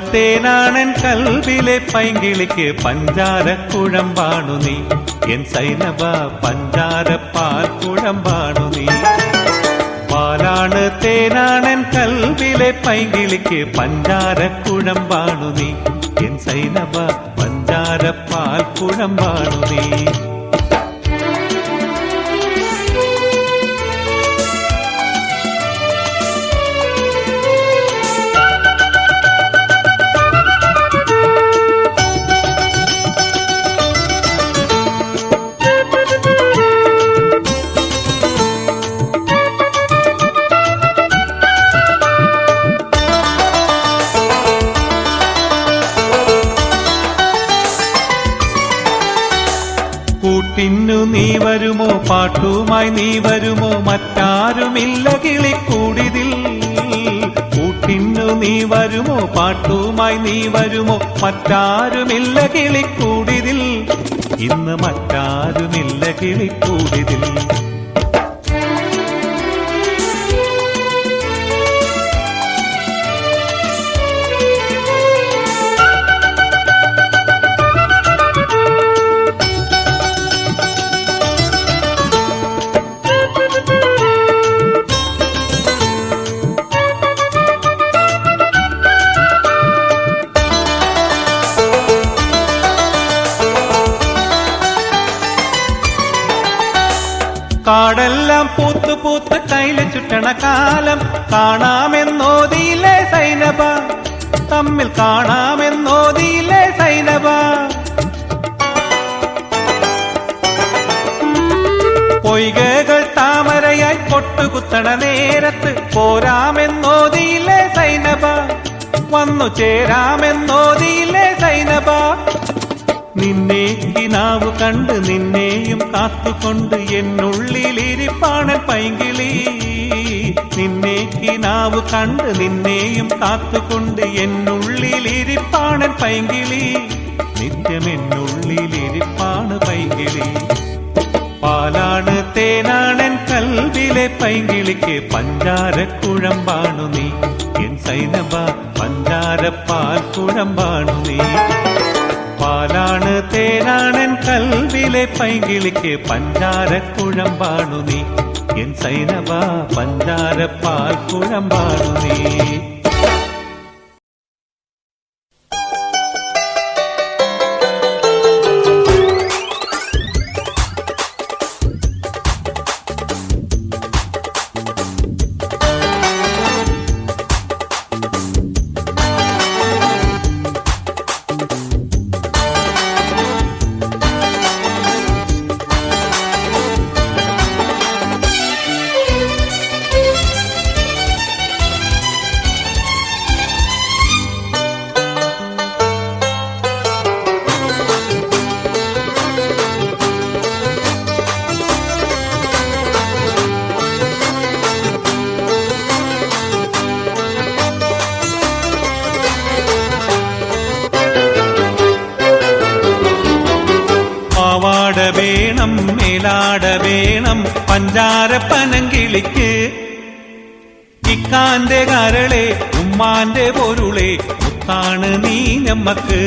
തേനാണൻ കൽവിലെ പൈങ്കിളിക്ക് പഞ്ചാരക്കുഴമ്പാണു നീ എൻ സൈനബ പഞ്ചാരപ്പാൽ കുഴമ്പാണു നീ പാലാണ് തേനാണൻ കൽവിലെ പൈങ്കിളിക്ക് പഞ്ചാരക്കുഴമ്പാണു നീ എൻ സൈനബ പഞ്ചാരപ്പാൽ കുഴമ്പാണു നീ കൂട്ടിന്നു നീ വരുമോ പാട്ടുമായി നീ വരുമോ മറ്റാരുമില്ല കിളിക്കൂടിതിൽ കൂട്ടിന്നു നീ വരുമോ പാട്ടുമായി നീ വരുമോ മറ്റാരുമില്ല കിളിക്കൂടിതിൽ ഇന്ന് മറ്റാരുമില്ല കിളിക്കൂടിതിൽ കാടെല്ലാം പൂത്തു പൂത്ത് കയ്യില് ചുറ്റണ കാലം കാണാമെന്നോതിയിലെ സൈനബ തമ്മിൽ കാണാമെന്നോതിയിലെ സൈനബ പൊയ്കകൾ താമരയായി പൊട്ടുകുത്തണ നേരത്ത് പോരാമെന്നോതിയിലെ സൈനബ വന്നു ചേരാമെന്നോതിയിലെ സൈനബ നിന്നെ കിനാവ് കണ്ട് നിന്നെയും കാത്തുകൊണ്ട് എന്നുള്ളിലിരിപ്പാണൻ പൈങ്കിളി നിന്നെ കിനാവ് കണ്ട് നിന്നെയും കാത്തുകൊണ്ട് എന്നുള്ളിലിരിപ്പാണൻ പൈങ്കിളി നിത്യം എന്നുള്ളിലിരിപ്പാണ് പൈങ്കിളി പാലാണ് തേനാണൻ കൽവിലെ പൈങ്കിളിക്ക് പഞ്ചാരക്കുഴമ്പാണു നീ എൻ സൈനബ പഞ്ചാരപ്പാൽ കുഴമ്പാണു നീ പാലാണ് തേനാണൻ കൽവിലെ പൈങ്കിളിക്ക് പഞ്ചാരക്കുഴമ്പാണു നീ എൻ സൈനബ പഞ്ചാരപ്പാൽ കുഴമ്പാണു നീ വേണം മേലാട വേണം പഞ്ചാരപ്പനങ്കിളിക്ക് ഇക്കാന്റെ കരളെ ഉമ്മാന്റെ പൊരുളെ മുത്താണ് നീ ഞമ്മക്ക്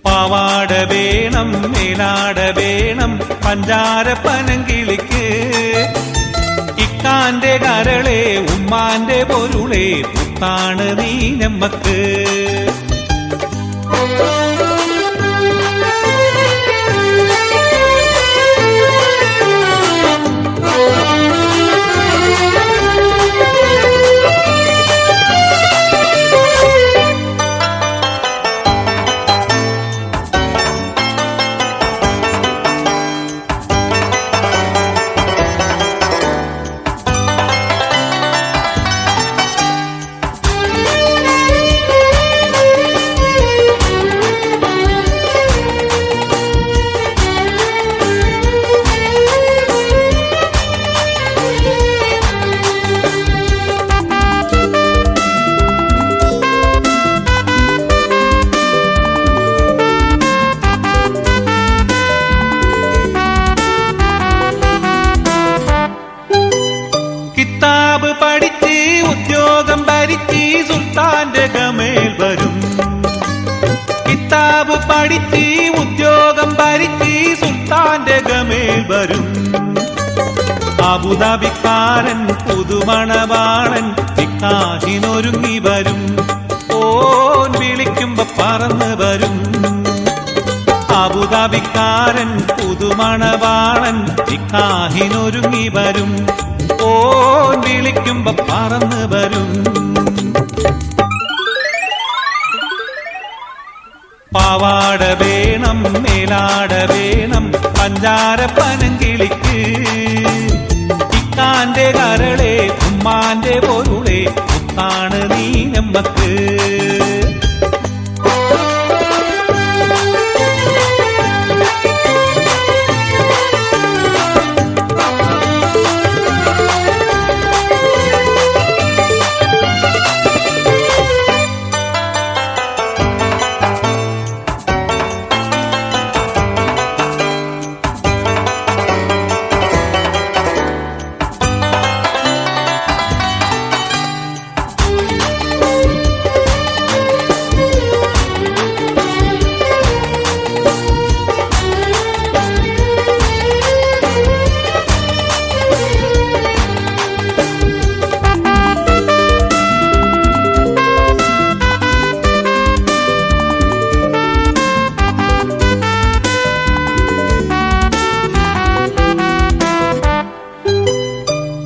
പാവാട വേണം മേലാട വേണം പഞ്ചാരപ്പനങ്കിളിക്ക് ഇക്കാന്റെ കരളെ ഉമ്മാന്റെ പൊരുളെ മുത്താണ് നീ ഞമ്മക്ക് കിതാബ് പഠിച്ച് ഉദ്യോഗം ഭരിച്ച് സുൽത്താന്റെ ഗമേൽ വരും. കിതാബ് പഠിച്ച് ഉദ്യോഗം ഭരിച്ച് സുൽത്താന്റെ ഗമേൽ വരും. അബുദാബിക്കാരൻ പുതുമണവാളൻ നിക്കാഹിനൊരുങ്ങി വരും. ഓൻ വിളിക്കുമ്പോ പറന്ന് വരും. അബുദാബിക്കാരൻ പുതുമണവാളൻ നിക്കാഹിനൊരുങ്ങി വരും. ഓൻ വിളിക്കുമ്പോ പറന്ന് വരും. പാവാട വേണം മേലാട വേണം പഞ്ചാര പനങ്കിളിക്ക്. ഇക്കാന്റെ കരളെ ഉമ്മാന്റെ പൊരുളെ മുത്താണ് നീ നമ്മക്ക്.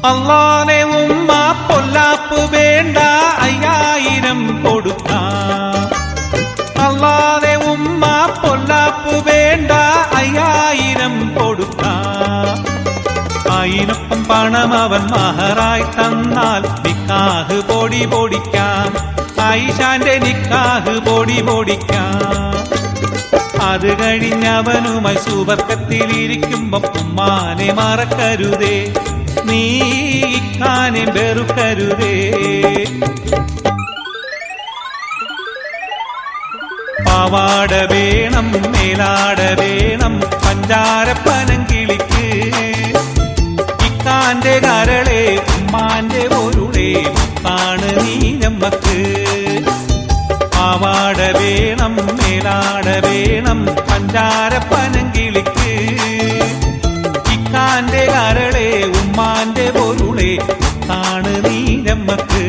അല്ലാനെ ഉമ്മ പൊല്ലാപ്പ് വേണ്ട 5000 കൊടുക്കാം. അല്ലാനെ ഉമ്മ പൊല്ലാപ്പ് വേണ്ട 5000 കൊടുക്കാം. അതിനൊപ്പം പണം അവൻ മഹറായി തന്നാൽ നിക്കാഹ് പൊടി പൊടിക്കാം. ആയിഷാന്റെ നിക്കാഹ് പൊടി പൊടിക്കാം. അത് കഴിഞ്ഞവനുമായി സുവർക്കത്തിലിരിക്കുമ്പോ ഉമ്മാനെ മറക്കരുതേ, നീ ഇക്കാനെ വെറുക്കരുതേ. പാവാട വേണം മേലാട വേണം പഞ്ചാര പനങ്കിളിക്ക്. ഇക്കാന്റെ കരളെ ഉമ്മാന്റെ പൊരുളെ മുത്താണ് നീ നമ്മക്ക്. പാവാട വേണം മേലാട വേണം പഞ്ചാര പനങ്കിളിക്ക്. ഇക്കാന്റെ കരളെ ഉമ്മാന്റെ പൊരുളെ മുത്താണ് നീ നമ്മക്ക്.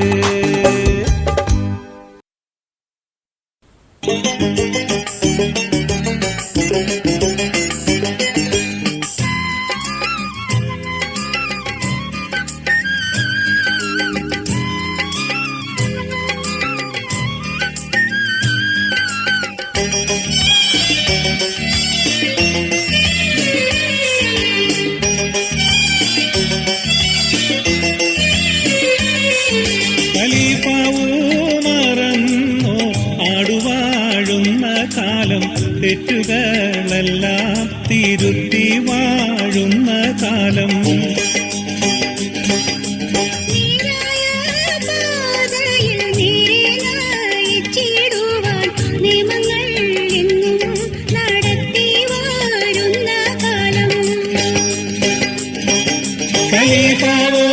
തെറ്റുകളെല്ലാം തിരുത്തി വാഴുന്ന കാലം. ഖലീഫാവോ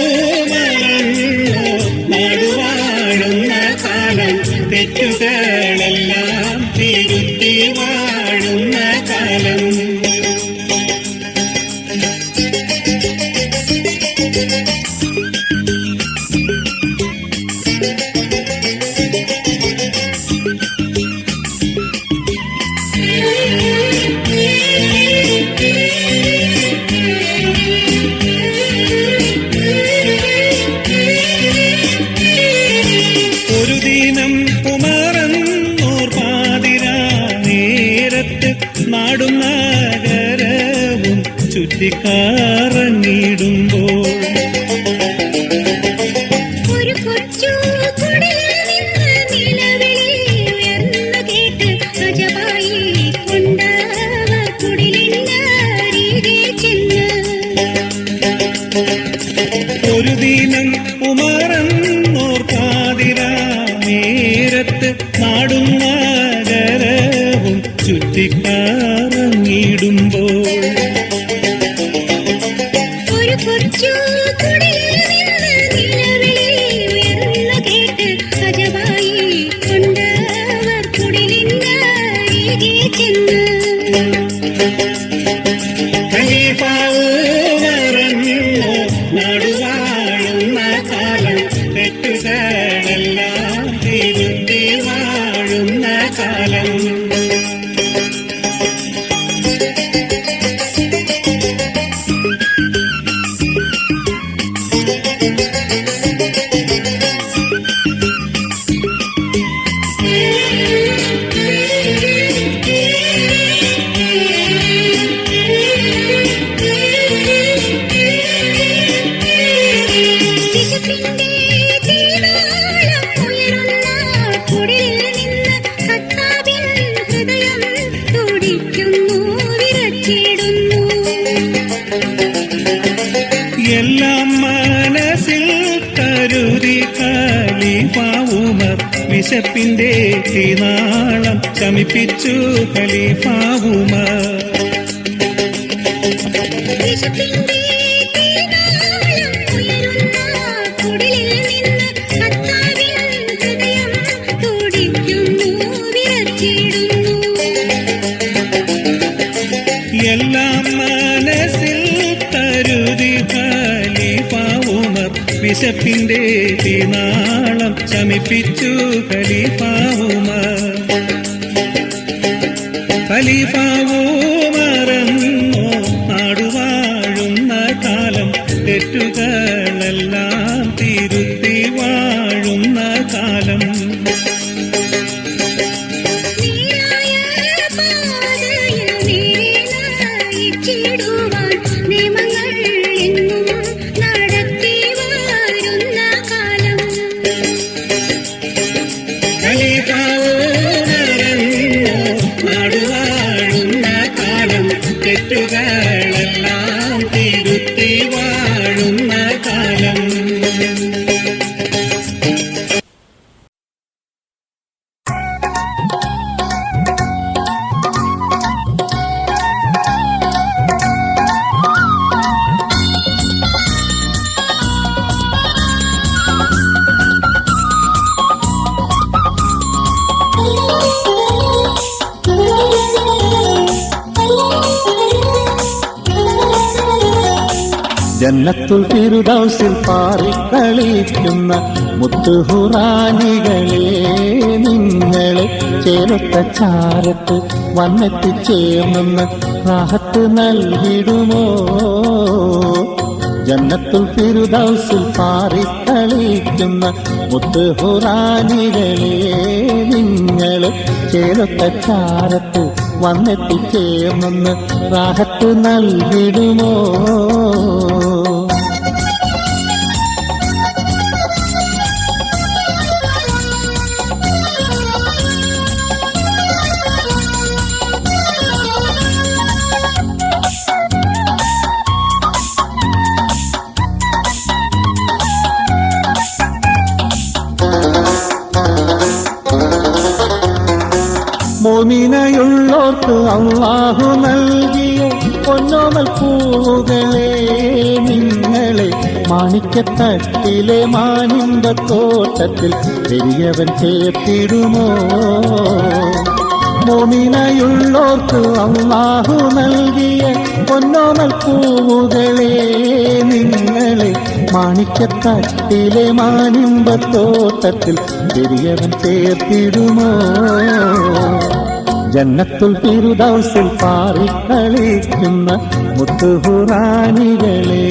മറന്നോ നാടുവാഴുന്ന കാലം. തെറ്റുകളെല്ലാം തിരുത്തി വാഴുന്ന കാലം. ഒരു ദിനം ഉമറന്നോർ പാതിരാ നേരത്ത് നാടും നഗരവും ചുറ്റിക്കറങ്ങിടുമ്പോൾ ഒരു ദിനം ഉമറന്നോർ പാതിരാ നേരത്ത് നാടും നഗരവും ചുറ്റിക്കറങ്ങിടുമ്പോൾ ും വിശപ്പിന്റെ തീനാളം ശമിപ്പിച്ചു ഖലീഫ ഉമർ. എല്ലാം മനസ്സിൽ കരുതി ഖലീഫ ഉമർ വിശപ്പിന്റെ തീനാളം ശമിപ്പിച്ചു ഖലീഫ ഉമർ. ഖലീഫ ഉമറെന്നോ നാടുവാഴുന്ന കാലം തെറ്റുകളെല്ലാം തിരുത്തി വാഴുന്ന കാലം. തെറ്റുകളെല്ലാം തിരുത്തി വാഴുന്ന കാലം. ജന്നത്തുൽ ഫിർദൗസിൽ പാറിക്കളിക്കുന്ന മുത്തുഹുറാനികളെ, നിങ്ങളെ ചേർത്ത ചാരത്ത് വന്നെത്തിച്ചേർന്നെന്ന് റാഹത്ത് നൽകിടുമോ? ജന്നത്തുൽ ഫിർദൗസിൽ പാറിക്കളിക്കുന്ന മുത്തുഹുറാനികളെ, നിങ്ങളെ ചേർത്ത ചാരത്ത് വന്നെത്തിച്ചേർന്നെന്ന് റാഹത്ത് നൽകിടുമോ? മോമിനയുള്ളോർക്ക് അല്ലാഹു നൽകിയ പൊന്നോമൽ പൂവുകളെ, നിങ്ങളെ മാണിക്യത്തട്ടിലെ മാനിമ്പത്തോട്ടത്തിൽ പെരിയവൻ ചേർത്തിടുമോ? മോമിനയുള്ളോർക്ക് അല്ലാഹു നൽകിയ പൊന്നോമൽ പൂവുകളെ, നിങ്ങളെ മാണിക്യത്തട്ടിലെ മാനിമ്പത്തോട്ടത്തിൽ പെരിയവൻ ചേർത്തിടുമോ? ജന്നത്തുൽ ഫിർദൗസിൽ പാറിക്കളിക്കുന്ന മുത്തുഹുറാനികളെ,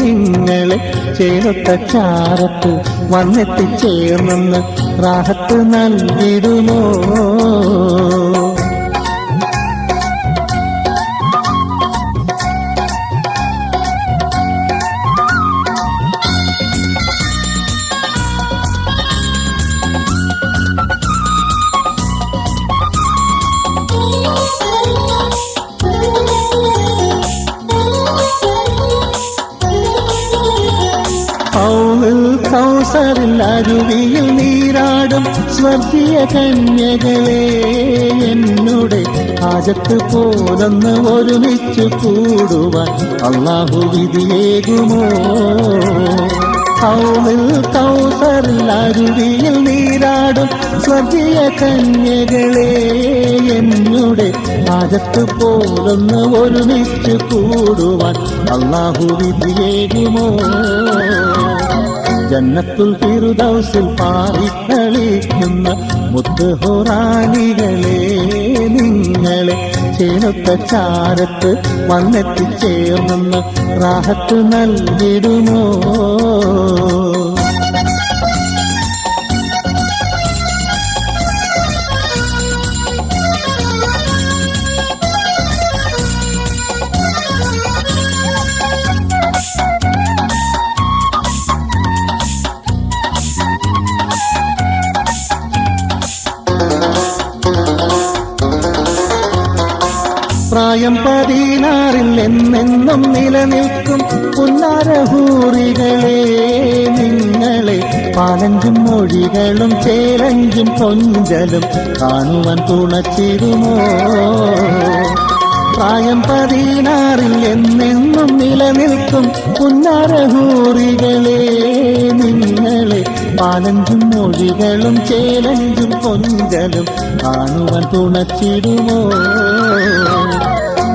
നിങ്ങളെ ചേർത്ത ചാരത്ത് വന്നെത്തിച്ചേർന്നെന്ന് റാഹത്ത് നൽകിടുമോ? അരുവിയിൽ നീരാടും സ്വർഗീയ കന്യകളെ, എന്നുടെ ഹാജത്ത് പോലൊന്ന് ഒരുമിച്ചു കൂടുവാൻ അല്ലാഹു വിധിയേകുമോ? കൗസറിൽ അരുവിയിൽ നീരാടും സ്വർഗീയ കന്യകളെ, എന്നുടെ ഹാജത്ത് പോലൊന്ന് ഒരുമിച്ചു കൂടുവാൻ അല്ലാഹു വിധിയേകുമോ? ജന്നത്തുൽ ഫിർദൗസിൽ പാറിക്കളിക്കുന്ന മുത്തുഹുറാനികളെ, നിങ്ങളെ ചേർത്ത ചാരത്ത് വന്നെത്തിച്ചേർന്നെന്ന് റാഹത്ത് നൽകിടുമോ? പ്രായം 16 എന്നെന്നും നിലനിൽക്കും പുന്നാരഹൂറികളെ നിങ്ങളെ പാലഞ്ചും മൊഴികളും ചേലഞ്ചും കൊഞ്ചലും കാണുവാൻ തുണച്ചിരുമോ? പ്രായം 16 എന്നെന്നും നിലനിൽക്കും പുന്നാരഹൂറികളെ നിങ്ങളെ പാലഞ്ചും മൊഴികളും ചേലഞ്ചും കൊഞ്ചലും കാണുവാൻ തുണച്ചിടുമോ?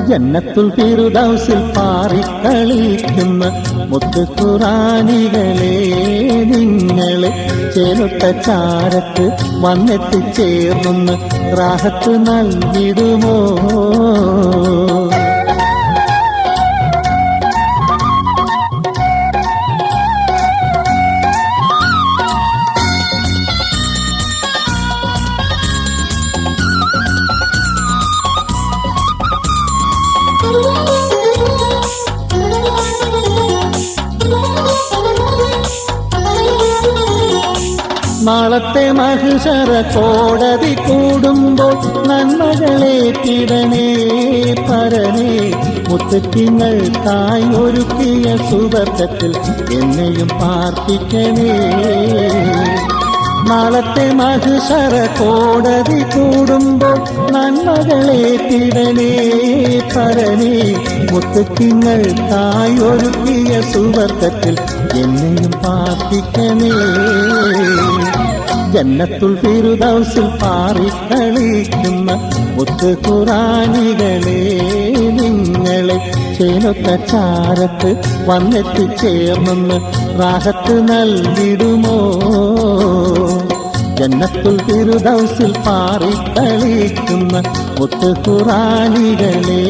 ജന്നത്തുൽ ഫിർദൗസിൽ പാറിക്കളിക്കുന്ന മുത്ത് ഖുറാനികളെ നിങ്ങളെ ചേലൊത്ത ചാരത്ത് വന്നെത്തിച്ചേർന്ന് റാഹത്ത് നൽകിടുമോ? നാളത്തെ മഹ്ശറ കോടതി കൂടുമ്പോൾ നന്മകളേറ്റിടണേ പരനേ മുത്തുക്കിങ്ങൾക്കായി ഒരുക്കിയ സുവർഗത്തിൽ എന്നെയും പാർപ്പിക്കണേ. നാളത്തെ മഹ്ശറ കോടതി കൂടുമ്പോൾ നന്മകളേറ്റിടണേ പരനേ മുത്തുക്കിങ്ങൾക്കായി ഒരുക്കിയ സുവർഗത്തിൽ എന്നെയും പാർപ്പിക്കണേ. ജന്നത്തുൽ ഫിർദൗസിൽ പാറിക്കളിക്കുന്ന മുത്ത് ഖുറാനികളെ നിങ്ങളെ ചേലൊത്ത ചാരത്ത് വന്നെത്തിച്ചേർന്ന് റാഹത്ത് നൽകിടുമോ? ജന്നത്തുൽ ഫിർദൗസിൽ പാറിക്കളിക്കുന്ന മുത്ത് ഖുറാനികളെ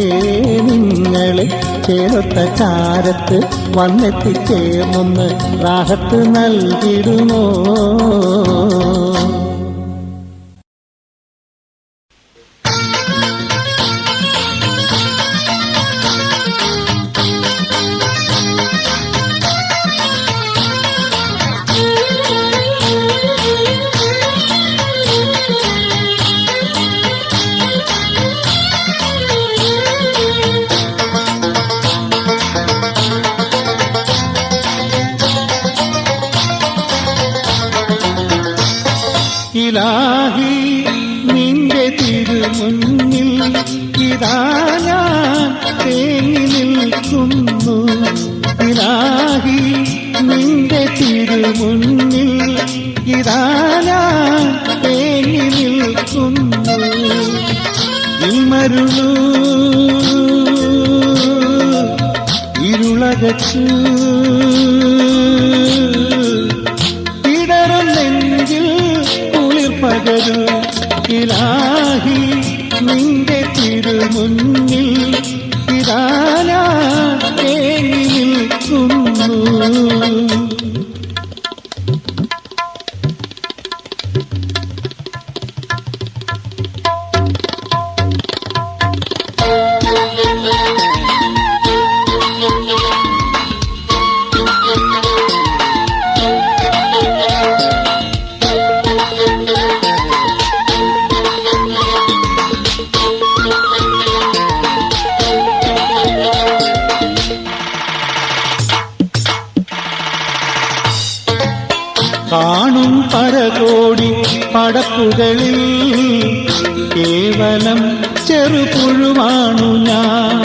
നിങ്ങളെ ചേലൊത്ത ചാരത്ത് വന്നെത്തിച്ചേർന്ന് റാഹത്ത് നൽകിടുമോ? ഇലാഹി നിന്റെ തിരുമുന്നിൽ ഇതാ ഞാൻ തേങ്ങി നിൽക്കുന്നു. ഇലാഹി നിന്റെ തിരുമുന്നിൽ ഇതാ ഞാൻ തേങ്ങി നിൽക്കുന്നു. ഇൽമരുളൂ ഇരുളകച്ചു പകരൂ. ഇലാഹി നിന്റെ തിരുമുന്നിൽ ഇതാ ഞാൻ തേങ്ങി നിൽക്കുന്നു. കാണും പരകോടി പടപ്പുകളിൽ കേവലം ചെറുപുഴുവാണു ഞാൻ.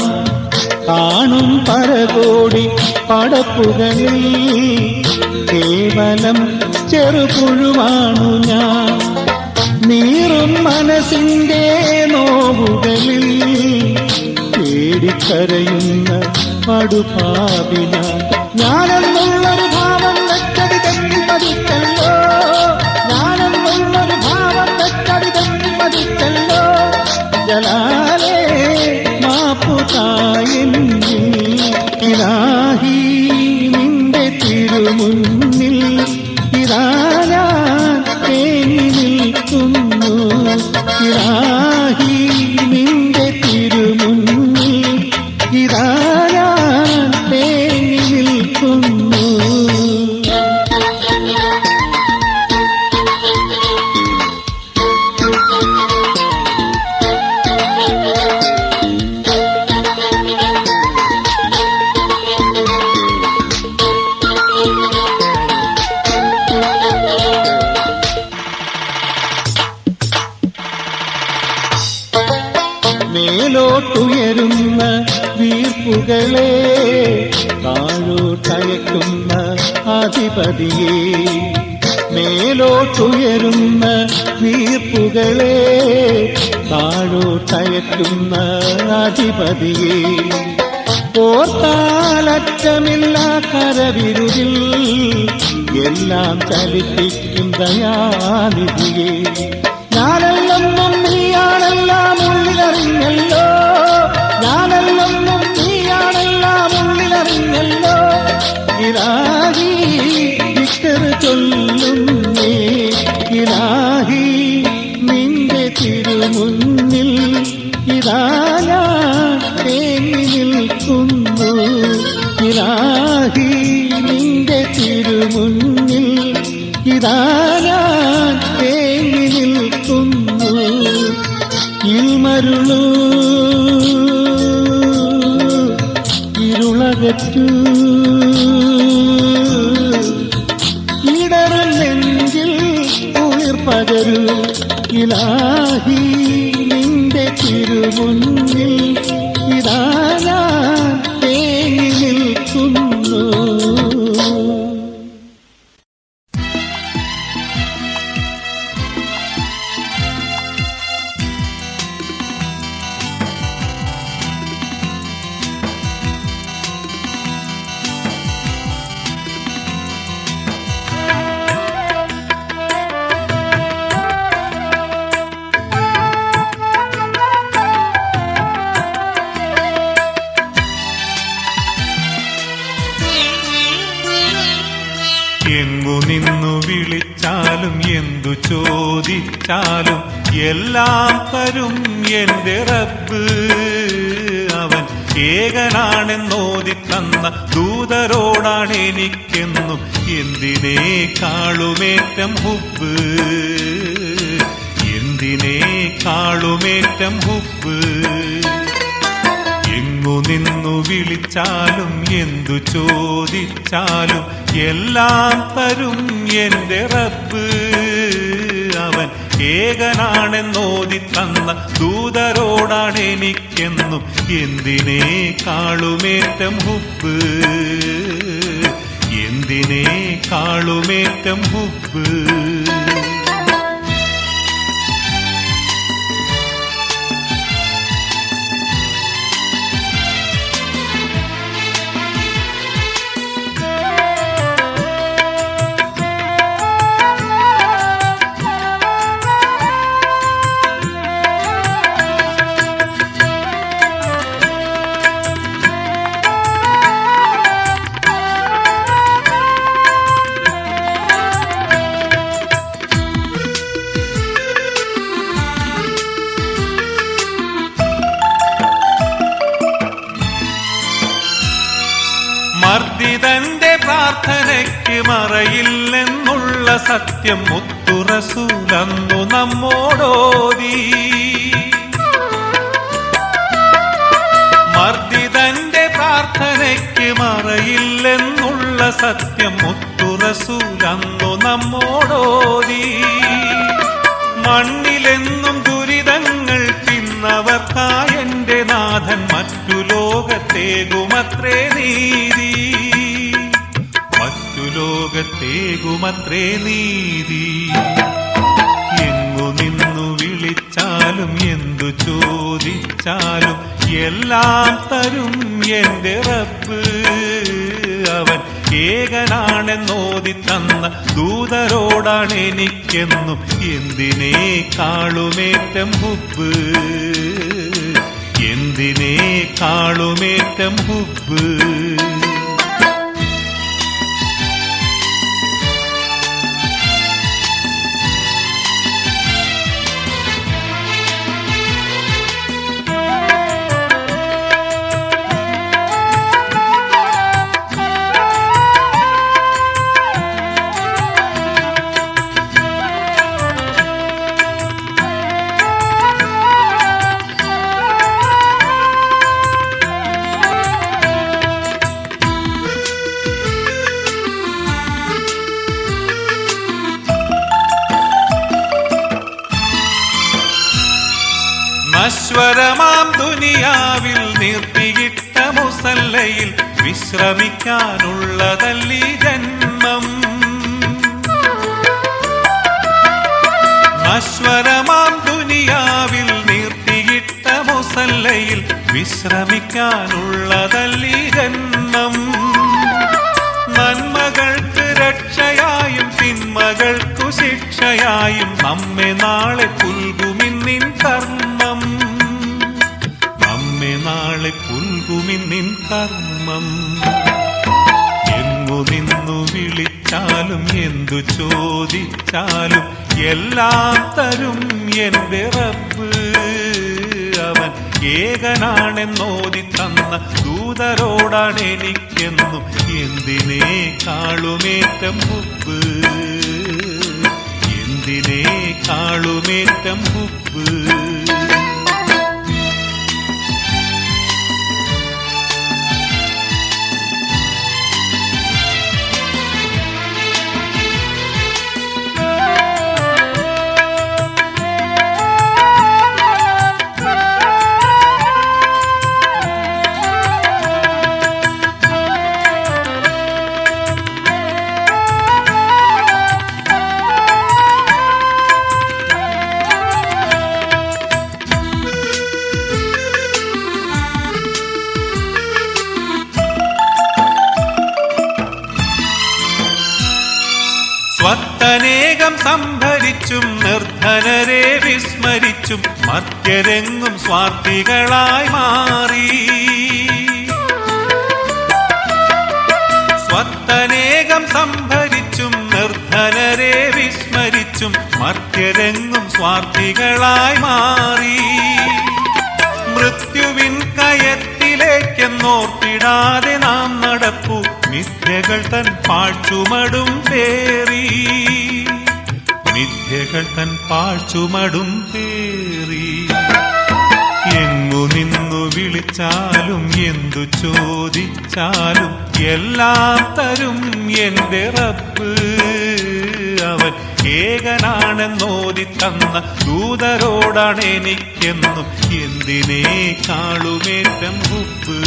കാണും പരകോടി പടപ്പുകളിൽ കേവലം ചെറുപുഴുവാണു ഞാൻ. നീറും മനസ്സിന്റെ നോവുകളിൽ പേടിക്കരയുന്ന പടുപാപിന ഞാനെന്നുള്ളൊരു ഭാവം വെച്ചടി തെറ്റിപ്പതിച്ചല്ലോ. ഞാനെന്നുള്ളൊരു ഭാവം വെച്ചടി തെറ്റിപ്പതിച്ചല്ലോ. ജലാലേ മാപ്പുതായെന്നിൽ ഇലാഹി നിന്റെ തിരുമുന്നിൽ ഇതാ ഞാൻ തേങ്ങി നിൽക്കുന്നു. ഇലാഹി നിന്റെ തിരുമുന്നിൽ ഇതാ ഞാൻ തേങ്ങി നിൽക്കുന്നു. വീർപ്പുകളെ താഴോട്ടയക്കുന്ന അധിപതിയെ, മേലോട്ടുയരുന്ന വീർപ്പുകളെ താഴോട്ടയക്കുന്ന അധിപതിയെ, ഓർത്താലറ്റമില്ല കരവിരുതിൽ എല്ലാം ചലിപ്പിക്കും ദയാനിധിയെ, ഞാനല്ലെന്നും നീയാണെല്ലാം ഉള്ളിലറിഞ്ഞല്ലോ, ഞാനല്ലെന്നും നീയാണെല്ലാം ഉള്ളിലറിഞ്ഞല്ലോ, ഇലാഹി ദിക്ർ ചൊല്ലുന്നേ, ഇലാഹി നിന്റെ തിരുമുന്നിൽ ഇതാ ഞാൻ തേങ്ങി നിൽക്കുന്നു, ഇലാഹി നിന്റെ തിരുമുന്നിൽ ഇതാ ഞാൻ തേങ്ങി നിൽക്കുന്നു, ഇൽമരുളൂ ഇരുളകറ്റൂ, ഇടറും നെഞ്ചിൽ കുളിർ പകരൂ, ഇലാഹി നിന്റെ തിരുമുന്നിൽ ഇതാ ഞാൻ തേങ്ങി നിൽക്കുന്നു. എങ്ങു നിന്നു വിളിച്ചാലും എന്തു ചോദിച്ചാലും എല്ലാം തരും എന്റെ റബ്ബ്, അവൻ ഏകനാണെന്നോതി തന്ന ദൂതരോടാണ് എനിക്കെന്നും എന്തിനേക്കാളുമേറ്റം ഹുബ്ബ്, എന്തിനേക്കാളുമേറ്റം ഹുബ്ബ്. എങ്ങു നിന്നു വിളിച്ചാലും എന്തു ചോദിച്ചാലും എല്ലാം തരും എന്റെ റബ്ബ്, അവൻ ഏകനാണെന്നോതി തന്ന ദൂതരോടാണ് എനിക്കെന്നും എന്തിനേക്കാളുമേറ്റം ഹുബ്ബ്, എന്തിനേക്കാളുമേറ്റം ഹുബ്ബ്. മർദ്ദിതന്റെ പ്രാർത്ഥനയ്ക്ക് മറയില്ലെന്നുള്ള സത്യം മുത്തു റസൂലന്നു നമ്മോടോതി, മർദ്ദിതന്റെ പ്രാർത്ഥനയ്ക്ക് മറയില്ലെന്നുള്ള സത്യം മുത്തു റസൂലന്നു നമ്മോടോതി, മണ്ണിലെന്നും ദുരിതങ്ങൾ തിന്നവർക്കായെന്റെ നാഥൻ മറ്റു ലോകത്തേകുമത്രേ നീതി, മറ്റു ലോകത്തേകുമത്രേ നീതി. എങ്ങു നിന്നു വിളിച്ചാലും എന്തു ചോദിച്ചാലും എല്ലാം തരും എന്റെ റബ്ബ്, അവൻ ഏകനാണെന്നോതി തന്ന ദൂതരോടാണ് എനിക്കെന്നും എന്തിനേക്കാളുമേറ്റം ഹുബ്ബ്, എന്തിനേക്കാളുമേറ്റം ഹുബ്ബ്. നശ്വരമാം ദുനിയാവിൽ നിർത്തിയിട്ട മുസല്ലയിൽ വിശ്രമിക്കാനുള്ളതല്ലീ ജന്മം. നശ്വരമാം ദുനിയാവിൽ നിർത്തിയിട്ട മുസല്ലയിൽ വിശ്രമിക്കാനുള്ളതല്ലീ ജന്മം. നന്മകൾക്ക് രക്ഷയായും തിന്മകൾക്കു ശിക്ഷയായും നമ്മെ നാളെ പുൽകുമിന്നിൻ കർമ്മം. നമ്മെ നാളെ പുൽകുമിന്നിൻ കർമ്മം. എങ്ങു നിന്നു വിളിച്ചാലും എന്തു ചോദിച്ചാലും എല്ലാം തരും എന്റെ റബ്ബ്. അവൻ ഏകനാണെന്നോതി തന്ന ദൂതരോടാണ് എനിക്കെന്നും എന്തിനേക്കാളുമേറ്റം ഹുബ്ബ്. എന്തിനേക്കാളുമേറ്റം ഹുബ്ബ്. സ്വത്തനേകം സംഭരിച്ചും നിർധനരെ വിസ്മരിച്ചും മർത്യരെങ്ങും സ്വാർത്ഥികളായി മാറി. സ്വത്തനേകം സംഭരിച്ചും നിർധനരെ വിസ്മരിച്ചും മർത്യരെങ്ങും സ്വാർത്ഥികളായി മാറി. മൃത്യുവിൻ കയത്തിലേക്കെന്നോർത്തിടാതെ നാം നടപ്പു മിഥ്യകൾ തൻ പാഴ്ചുമടും പേറി. മിഥ്യകൾ തൻ പാഴ്ചുമടും പേറി. എങ്ങു നിന്നു വിളിച്ചാലും എന്തു ചോദിച്ചാലും എല്ലാം തരും എന്റെ റബ്ബ്. അവൻ ഏകനാണെന്നോതി തന്ന ദൂതരോടാണ് എനിക്കെന്നും എന്തിനേക്കാളുമേറ്റം ഹുബ്ബ്.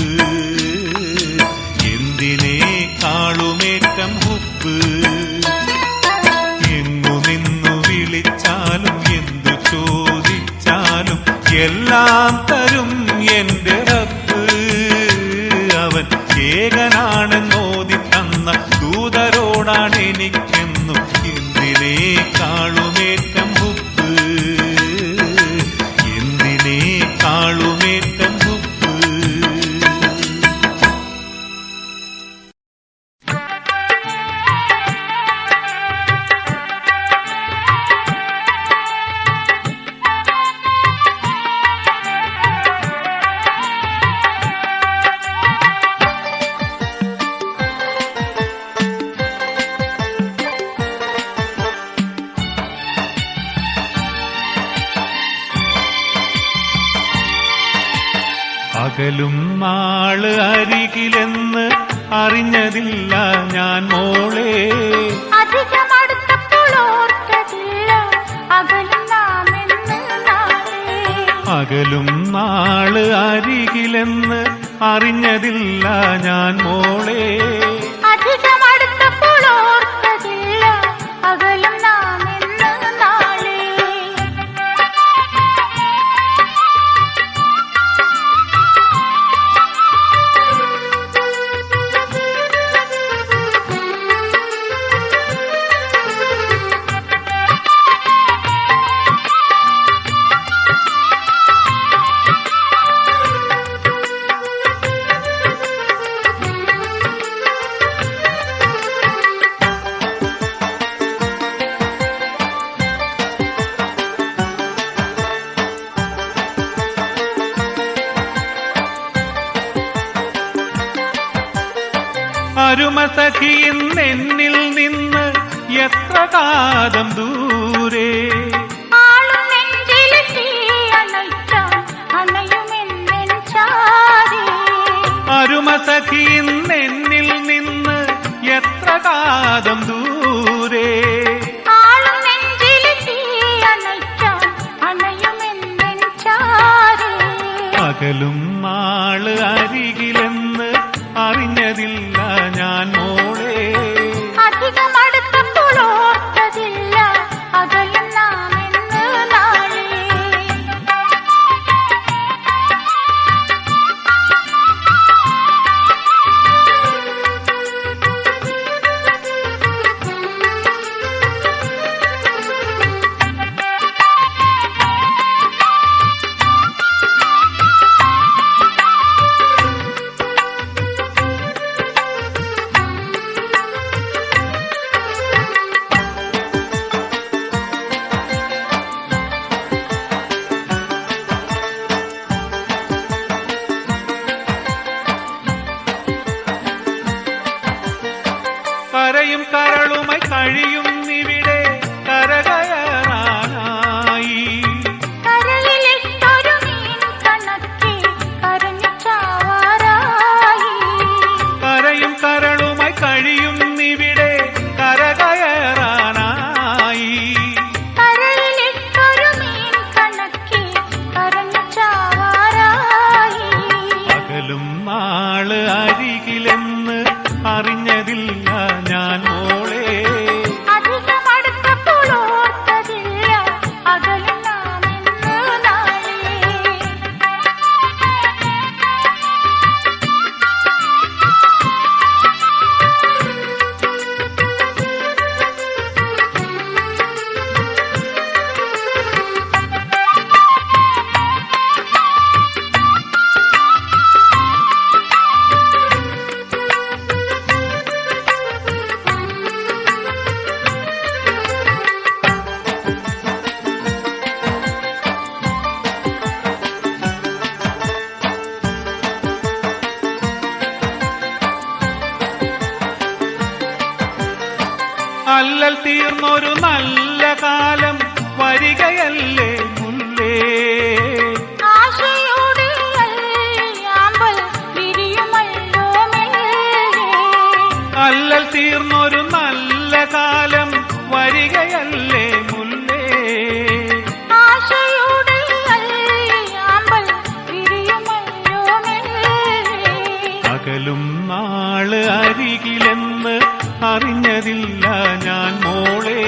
എന്തിനേക്കാളുമേറ്റം ഹുബ്ബ്. എങ്ങു നിന്നു വിളിച്ചാലും എന്തു ചോദിച്ചാലും എല്ലാം തരും എന്റെ റബ്ബ്. അവൻ ഏകനാണെന്നോതി തന്ന ദൂതരോടാണ് എനിക്കെന്നും എന്തിനേക്കാളുമേറ്റം ഹുബ്ബ്. എന്തിനേക്കാളുമേറ്റം ഹുബ്ബ്. പകലും നാള് അരികിലെന്ന് അറിഞ്ഞതില്ല ഞാൻ മോളെ. പകലും നാള് അരികിലെന്ന് അറിഞ്ഞതില്ല ഞാൻ മോളെ. അരുമസഖിയെന്നിൽ നിന്ന് എത്ര കാതം ദൂരെ. അരുമസഖിയെന്നിൽ നിന്ന് എത്ര കാതം ദൂരെ. പകലും നാള് അരികിലെന്ന് അറിഞ്ഞതില്ല ഞാൻ മോളെ. അധികമടുത്തപ്പോൾ ഓർത്തതില്ല അകലും നാം എന്ന് നാളെ. കരയും കരളുമായി കഴിയും ഇവിടെ കരകയറാനായി. കരയിലിട്ടൊരു മീൻ കണക്കെ കരഞ്ഞു ചാവാറായി. കരയും കരളുമായി കഴിയും ഇവിടെ കരകയറാനായി. കരയിലിട്ടൊരു മീൻ കണക്കെ കരഞ്ഞു ചാവാറായി. പകലും നാള് അരികിലെന്ന് അറിഞ്ഞതില്ല ഞാൻ മോളെ. അധികമടുത്തപ്പോൾ ഓർത്തതില്ല അകലും നാം എന്ന് നാളെ. അല്ലൽ തീർന്നൊരു നല്ല കാലം വരികയല്ലേ മുല്ലേ. ആശയോടെ അല്ലിയാമ്പൽ വിരിയുമല്ലോ മെല്ലെ. അല്ലൽ തീർന്നൊരു നല്ല കാലം വരികയല്ലേ മുല്ലേ. ആശയോടെ അല്ലിയാമ്പൽ വിരിയുമല്ലോ മെല്ലെ. പകലും നാള് അരികിലെന്ന് അറിഞ്ഞതില്ല ഞാൻ മോളെ.